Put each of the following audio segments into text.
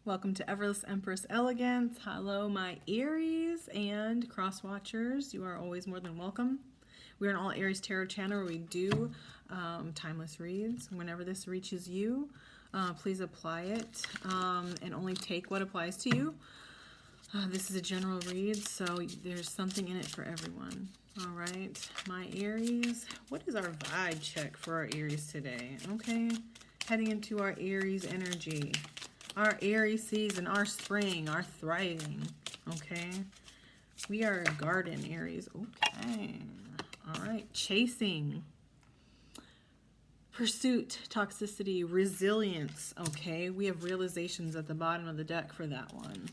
Welcome to Everless Empress Elegance. Hello, my Aries and cross watchers. You are always more than welcome. We're an all Aries tarot channel where we do timeless reads. Whenever this reaches you, please apply it and only take what applies to you. This is a general read, so there's something in it for everyone. All right, my Aries. What is our vibe check for our Aries today? Okay, heading into our Aries energy. Our Aries season, our spring, our thriving, okay? We are a garden, Aries. Okay. All right. Chasing. Pursuit, toxicity, resilience, okay? We have realizations at the bottom of the deck for that one.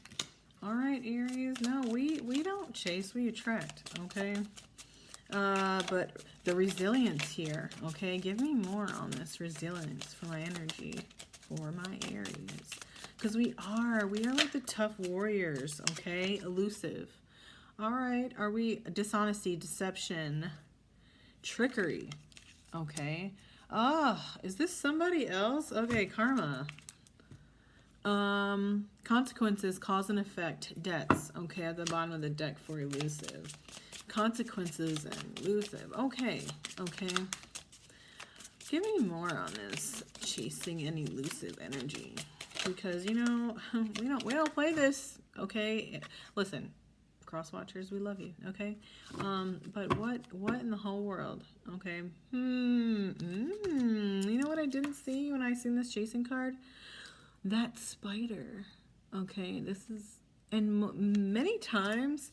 All right, Aries. No, we don't chase, we attract, okay? But the resilience here, okay? Give me more on this resilience for my energy for my Aries. Because we are like the tough warriors, okay? Elusive. All right, are we dishonesty, deception, trickery, okay? Is this somebody else? Okay, karma. Consequences, cause and effect, debts, okay, at the bottom of the deck for elusive. Consequences and elusive, okay. Give me more on this chasing and elusive energy. Because, you know, we don't play this, okay? Listen, cross watchers, we love you, okay? But what in the whole world, okay? You know what I didn't see when I seen this chasing card? That spider, okay? This is, and many times,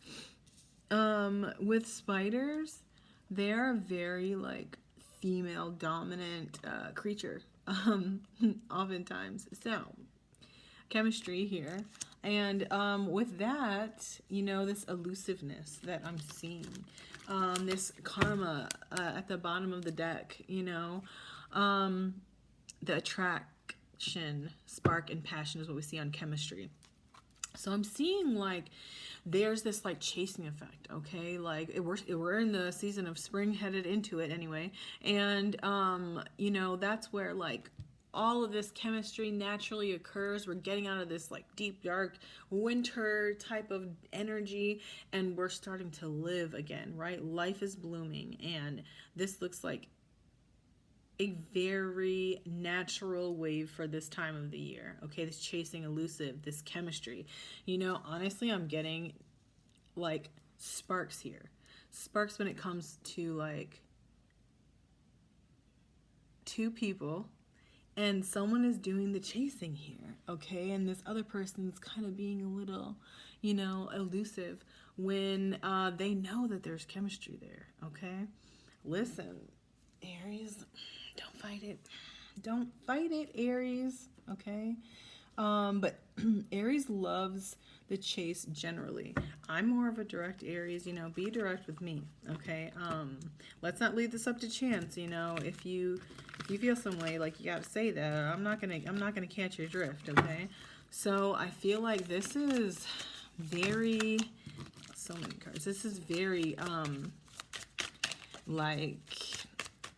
with spiders, they are a very, like, female dominant creature, oftentimes. So, chemistry here, and with that, you know, this elusiveness that I'm seeing, this karma at the bottom of the deck, you know, the attraction, spark, and passion is what we see on chemistry. So I'm seeing like there's this like chasing effect, okay? Like we're in the season of spring, headed into it anyway, and you know, that's where like all of this chemistry naturally occurs. We're getting out of this like deep, dark winter type of energy, and we're starting to live again, right? Life is blooming, and this looks like a very natural wave for this time of the year, okay? This chasing, elusive, this chemistry. You know, honestly, I'm getting like sparks here. Sparks when it comes to like two people, and someone is doing the chasing here, okay? And this other person's kind of being a little, you know, elusive when they know that there's chemistry there, okay? Listen, Aries, don't fight it. Don't fight it, Aries, okay? But Aries loves the chase generally. I'm more of a direct Aries, you know, be direct with me, okay? Let's not leave this up to chance, you know. If you feel some way, like, you gotta say that. I'm not gonna catch your drift, okay? So I feel like this is very, so many cards. This is very like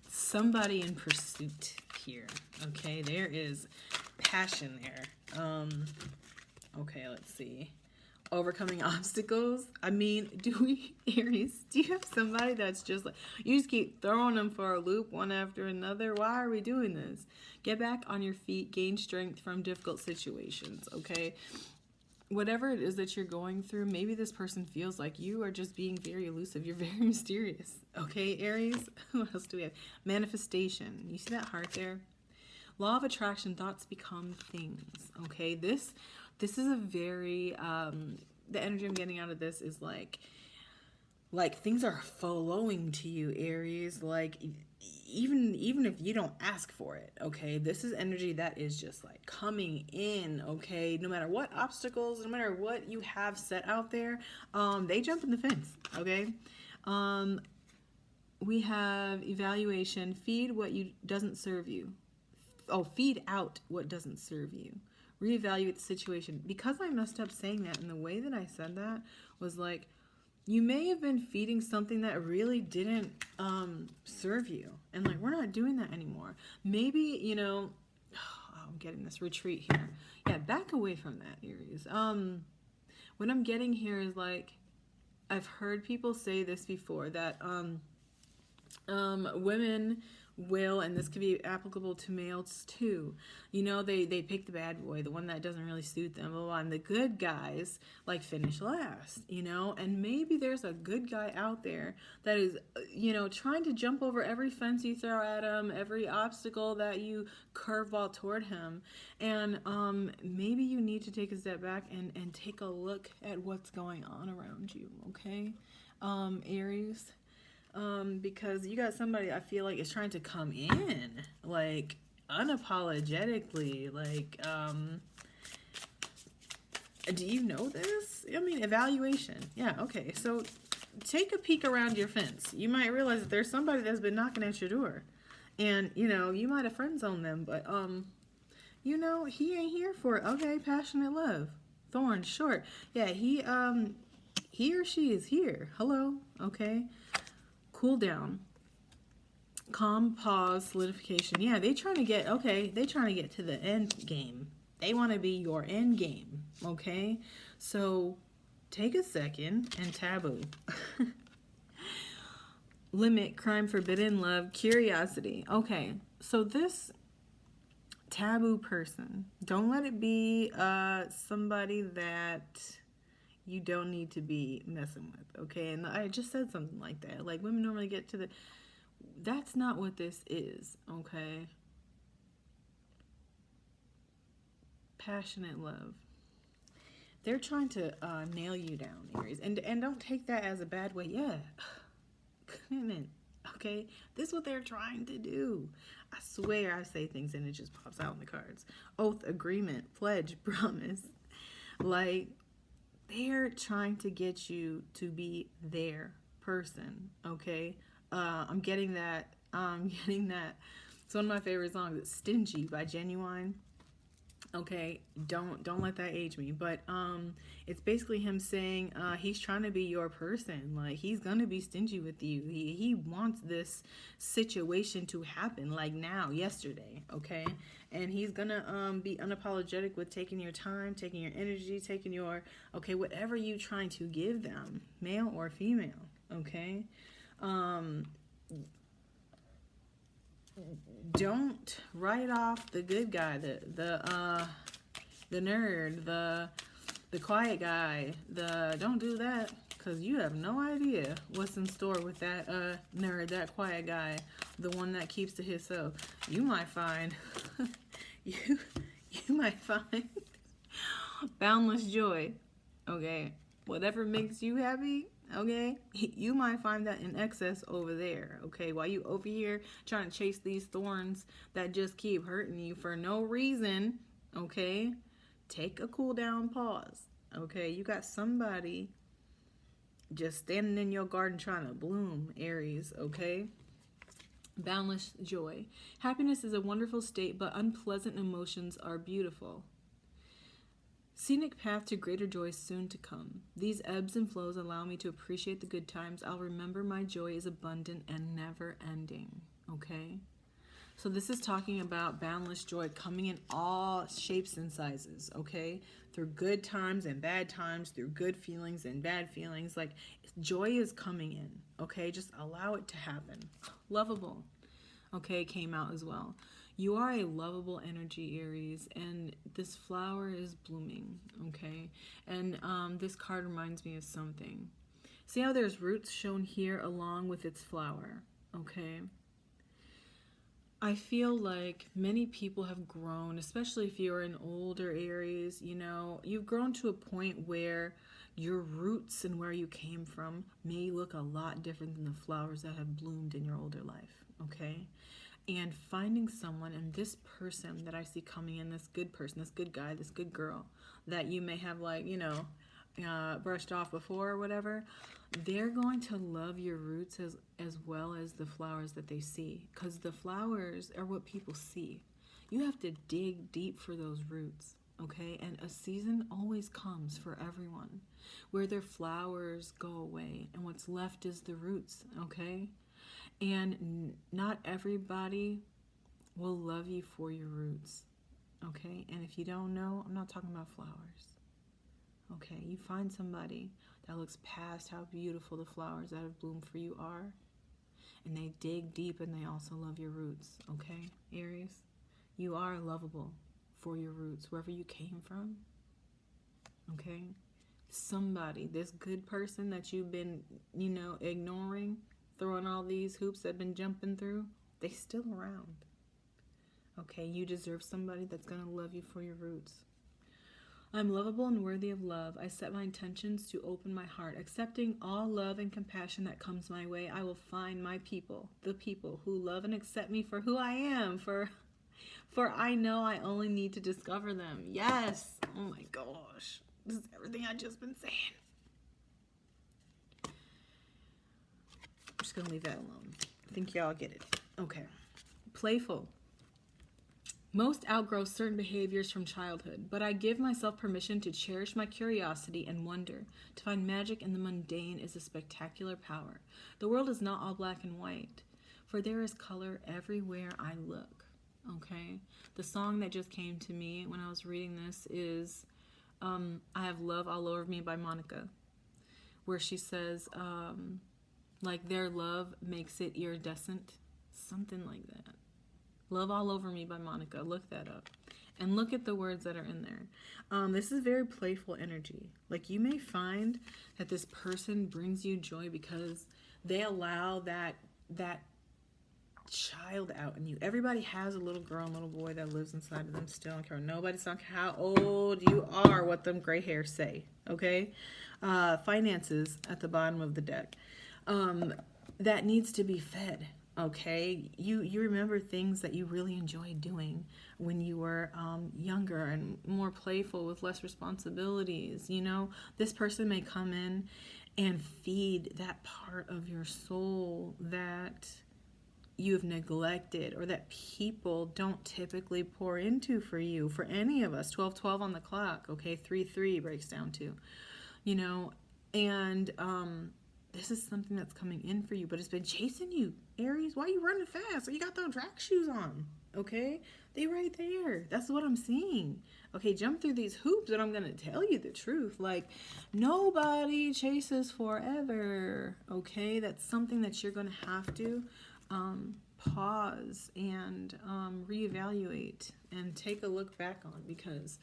somebody in pursuit here, okay? There is passion there. Okay, let's see. Overcoming obstacles. I mean, Aries, do you have somebody that's just like, you just keep throwing them for a loop one after another? Why are we doing this? Get back on your feet, gain strength from difficult situations, okay? Whatever it is that you're going through, maybe this person feels like you are just being very elusive. You're very mysterious, okay, Aries? What else do we have? Manifestation. You see that heart there? Law of attraction, thoughts become things, okay? This is a very, the energy I'm getting out of this is like things are flowing to you, Aries, like even if you don't ask for it, okay? This is energy that is just like coming in, okay? No matter what obstacles, no matter what you have set out there, they jump in the fence, okay? We have evaluation, feed what doesn't serve you. Feed out what doesn't serve you. Reevaluate the situation. Because I messed up saying that, and the way that I said that was like, you may have been feeding something that really didn't serve you. And like, we're not doing that anymore. Maybe, you know, I'm getting this retreat here. Yeah, back away from that, Aries. What I'm getting here is like, I've heard people say this before, that women will, and this could be applicable to males too, you know, they pick the bad boy, the one that doesn't really suit them, blah, blah, and the good guys like finish last, you know. And maybe there's a good guy out there that is, you know, trying to jump over every fence you throw at him, every obstacle that you curveball toward him. And maybe you need to take a step back and take a look at what's going on around you, okay, Aries. Because you got somebody I feel like is trying to come in, like, unapologetically. Like, do you know this? I mean, evaluation. Yeah, okay. So take a peek around your fence. You might realize that there's somebody that's been knocking at your door. And, you know, you might have friend zoned them, but, you know, he ain't here for it. Okay, passionate love. Thorn, short. Yeah, he or she is here. Hello, okay? Cool down, calm, pause, solidification. Yeah, they trying to get, okay, they trying to get to the end game. They want to be your end game, okay? So take a second and taboo. Limit, crime, forbidden, love, curiosity. Okay, so this taboo person, don't let it be somebody that you don't need to be messing with, okay? And I just said something like that. Like, women normally get to the... That's not what this is, okay? Passionate love. They're trying to nail you down, Aries. And don't take that as a bad way. Yeah. Commitment, okay? This is what they're trying to do. I swear I say things and it just pops out in the cards. Oath, agreement, pledge, promise. Like... they're trying to get you to be their person, okay? I'm getting that. It's one of my favorite songs. It's "Stingy" by Genuine. Okay, don't let that age me. But it's basically him saying he's trying to be your person. Like, he's gonna be stingy with you. He wants this situation to happen, like now, yesterday. Okay, and he's gonna be unapologetic with taking your time, taking your energy, taking your, okay, whatever you trying to give them, male or female. Okay. Don't write off the good guy, the nerd, the quiet guy. Don't do that, because you have no idea what's in store with that nerd, that quiet guy, the one that keeps to himself. You might find you might find boundless joy. Okay, whatever makes you happy. Okay, you might find that in excess over there. Okay, while you over here trying to chase these thorns that just keep hurting you for no reason. Okay, take a cool down pause. Okay, you got somebody just standing in your garden trying to bloom, Aries. Okay, boundless joy. Happiness is a wonderful state, but unpleasant emotions are beautiful. Scenic path to greater joy soon to come. These ebbs and flows allow me to appreciate the good times. I'll remember my joy is abundant and never ending. Okay? So this is talking about boundless joy coming in all shapes and sizes. Okay? Through good times and bad times, through good feelings and bad feelings. Like, joy is coming in. Okay? Just allow it to happen. Lovable. Okay? Came out as well. You are a lovable energy, Aries, and this flower is blooming, okay? And this card reminds me of something. See how there's roots shown here along with its flower, okay? I feel like many people have grown, especially if you're in older Aries, you know, you've grown to a point where your roots and where you came from may look a lot different than the flowers that have bloomed in your older life, okay? And finding someone, and this person that I see coming in, this good person, this good guy, this good girl that you may have, like, you know, brushed off before or whatever, they're going to love your roots as well as the flowers that they see, because the flowers are what people see. You have to dig deep for those roots, okay? And a season always comes for everyone where their flowers go away and what's left is the roots, okay? And not everybody will love you for your roots. Okay, and if you don't know, I'm not talking about flowers. Okay, you find somebody that looks past how beautiful the flowers that have bloomed for you are, and they dig deep and they also love your roots. Okay, Aries, you are lovable for your roots, wherever you came from. Okay, somebody, this good person that you've been, ignoring, throwing all these hoops that have been jumping through, they still around. Okay, you deserve somebody that's going to love you for your roots. I'm lovable and worthy of love. I set my intentions to open my heart. Accepting all love and compassion that comes my way, I will find my people, the people who love and accept me for who I am, for I know I only need to discover them. Yes. Oh my gosh. This is everything I've just been saying. I'm just going to leave that alone. I think y'all get it. Okay. Playful. Most outgrow certain behaviors from childhood, but I give myself permission to cherish my curiosity and wonder. To find magic in the mundane is a spectacular power. The world is not all black and white, for there is color everywhere I look. Okay? The song that just came to me when I was reading this is I Have Love All Over Me by Monica, where she says, like, their love makes it iridescent. Something like that. Love All Over Me by Monica. Look that up. And look at the words that are in there. This is very playful energy. Like, you may find that this person brings you joy because they allow that child out in you. Everybody has a little girl and little boy that lives inside of them still. I don't care. Nobody's talking how old you are, what them gray hairs say. Okay? Finances at the bottom of the deck. That needs to be fed. Okay, you remember things that you really enjoyed doing when you were younger and more playful with less responsibilities. This person may come in and feed that part of your soul that you've neglected or that people don't typically pour into for you, for any of us. 12:12 on the clock. Okay, 3:3 breaks down to, and this is something that's coming in for you, but it's been chasing you. Aries, why are you running fast? You got those track shoes on, okay? They right there. That's what I'm seeing. Okay, jump through these hoops, and I'm going to tell you the truth. Like, nobody chases forever, okay? That's something that you're going to have to pause and reevaluate and take a look back on, because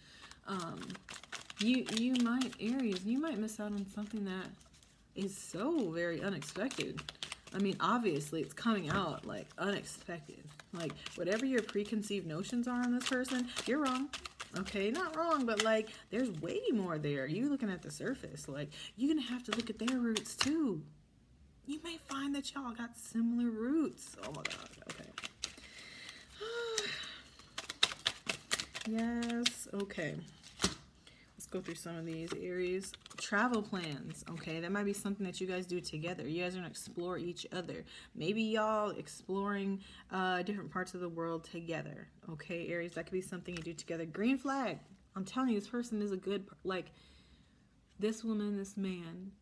you might, Aries, you might miss out on something that is so very unexpected. I mean, obviously, it's coming out, like, unexpected. Like, whatever your preconceived notions are on this person, you're wrong. Okay, not wrong, but, like, there's way more there. You looking at the surface. Like, you're going to have to look at their roots, too. You may find that y'all got similar roots. Oh, my God. Okay. Yes. Okay. Let's go through some of these, Aries. Travel plans, okay? That might be something that you guys do together. You guys are going to explore each other. Maybe y'all exploring different parts of the world together, okay, Aries? That could be something you do together. Green flag. I'm telling you, this person is a good, like, this woman, this man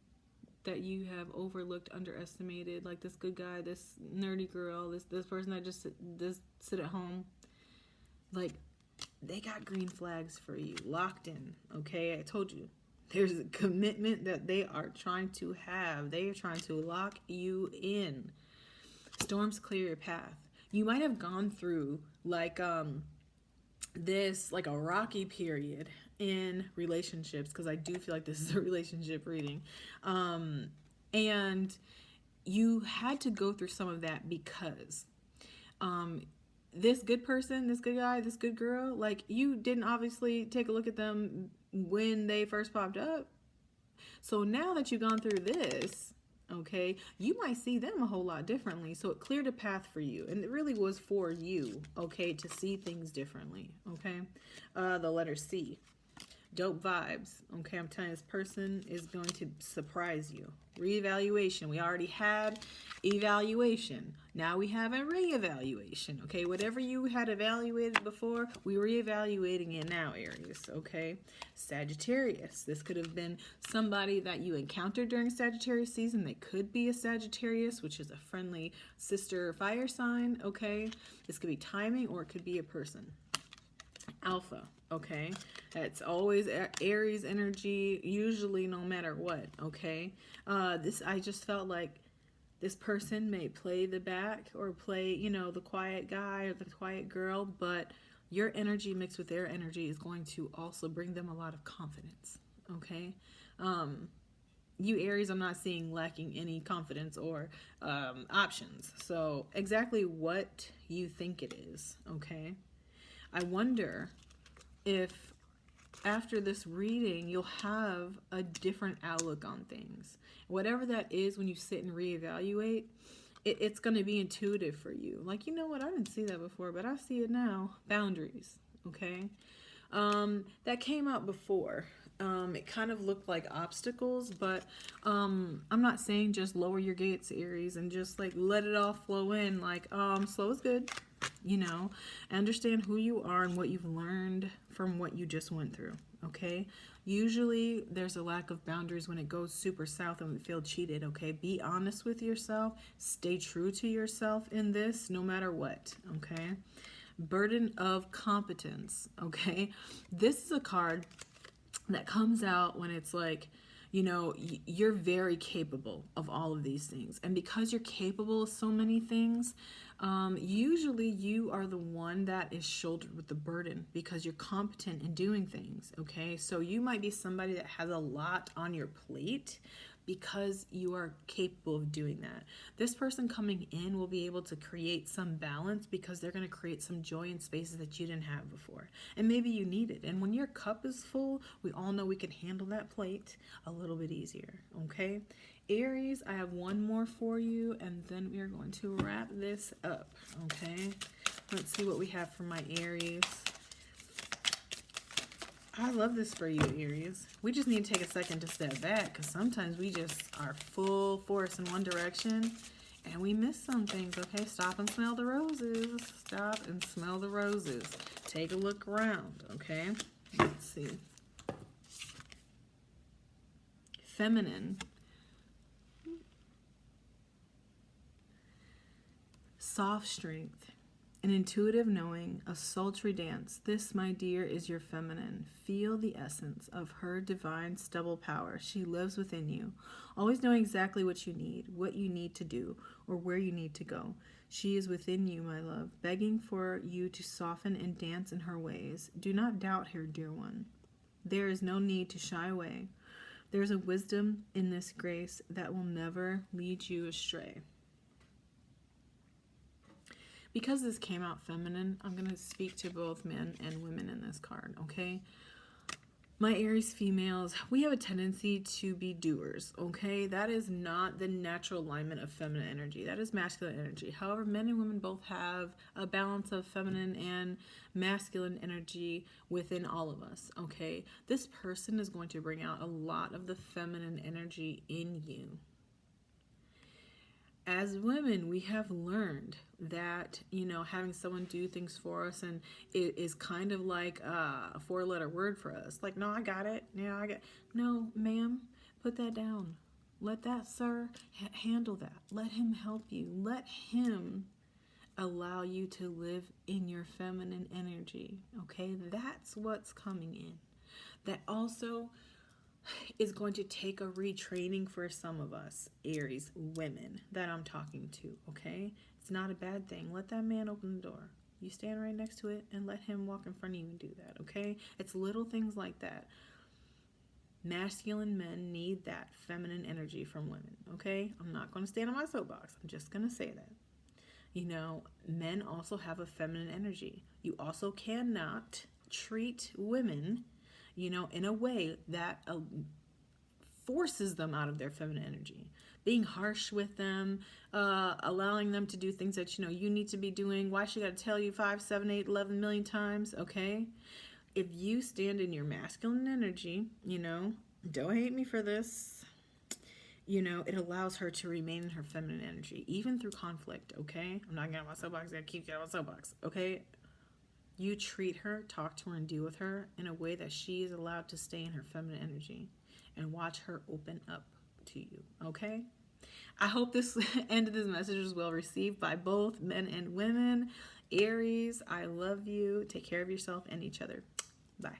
that you have overlooked, underestimated, like this good guy, this nerdy girl, this person that just sit at home, like, they got green flags for you, locked in, okay? I told you. There's a commitment that they are trying to have. They are trying to lock you in. Storms clear your path. You might have gone through, like, this, like, a rocky period in relationships, because I do feel like this is a relationship reading. And you had to go through some of that because this good person, this good guy, this good girl, like, you didn't obviously take a look at them when they first popped up. So now that you've gone through this, okay, you might see them a whole lot differently. So it cleared a path for you, and it really was for you, okay, to see things differently, okay? The letter C. Dope vibes, okay? I'm telling you, this person is going to surprise you. Reevaluation. We already had evaluation. Now we have a reevaluation, okay? Whatever you had evaluated before, we're reevaluating it now, Aries, okay? Sagittarius. This could have been somebody that you encountered during Sagittarius season. They could be a Sagittarius, which is a friendly sister fire sign, okay? This could be timing, or it could be a person. Alpha, okay? That's always Aries energy, usually no matter what, okay? I just felt like this person may play the back or play, the quiet guy or the quiet girl, but your energy mixed with their energy is going to also bring them a lot of confidence, okay? Um, you Aries, I'm not seeing lacking any confidence or options. So exactly what you think it is, okay? I wonder if after this reading you'll have a different outlook on things. Whatever that is, when you sit and reevaluate, it's going to be intuitive for you. Like, you know what? I didn't see that before, but I see it now. Boundaries, okay? That came out before. It kind of looked like obstacles, but I'm not saying just lower your gates, Aries, and just like let it all flow in. Like, slow is good, understand who you are and what you've learned from what you just went through, okay? Usually there's a lack of boundaries when it goes super south and we feel cheated, okay? Be honest with yourself, stay true to yourself in this no matter what, okay? Burden of competence, okay? This is a card that comes out when it's like, you're very capable of all of these things. And because you're capable of so many things, usually you are the one that is shouldered with the burden because you're competent in doing things, okay? So you might be somebody that has a lot on your plate because you are capable of doing that. This person coming in will be able to create some balance because they're going to create some joy in spaces that you didn't have before. And maybe you need it. And when your cup is full, we all know we can handle that plate a little bit easier, okay? Aries, I have one more for you, and then we are going to wrap this up, okay? Let's see what we have for my Aries. I love this for you, Aries. We just need to take a second to step back because sometimes we just are full force in one direction and we miss some things, okay? Stop and smell the roses. Stop and smell the roses. Take a look around, okay? Let's see. Feminine. Soft strength. An intuitive knowing, a sultry dance. This, my dear, is your feminine. Feel the essence of her divine stubble power. She lives within you, always knowing exactly what you need to do, or where you need to go. She is within you, my love, begging for you to soften and dance in her ways. Do not doubt her, dear one. There is no need to shy away. There is a wisdom in this grace that will never lead you astray. Because this came out feminine, I'm going to speak to both men and women in this card, okay? My Aries females, we have a tendency to be doers, okay? That is not the natural alignment of feminine energy. That is masculine energy. However, men and women both have a balance of feminine and masculine energy within all of us, okay? This person is going to bring out a lot of the feminine energy in you. As women, we have learned that, having someone do things for us and it is kind of like a four-letter word for us. Like, no, I got it. Yeah, I got it. No, ma'am, put that down. Let that sir handle that. Let him help you. Let him allow you to live in your feminine energy. Okay, that's what's coming in. That also is going to take a retraining for some of us, Aries women that I'm talking to, okay? It's not a bad thing. Let that man open the door. You stand right next to it and let him walk in front of you and do that, okay? It's little things like that. Masculine men need that feminine energy from women, okay? I'm not going to stand on my soapbox. I'm just going to say that. Men also have a feminine energy. You also cannot treat women in a way that forces them out of their feminine energy. Being harsh with them, allowing them to do things that, you need to be doing. Why she got to tell you 5, 7, 8, 11 million times, okay? If you stand in your masculine energy, don't hate me for this, it allows her to remain in her feminine energy, even through conflict, okay? I'm not getting on my soapbox, I keep getting on my soapbox, okay? You treat her, talk to her, and deal with her in a way that she is allowed to stay in her feminine energy and watch her open up to you, okay? I hope this end of this message was well received by both men and women. Aries, I love you. Take care of yourself and each other. Bye.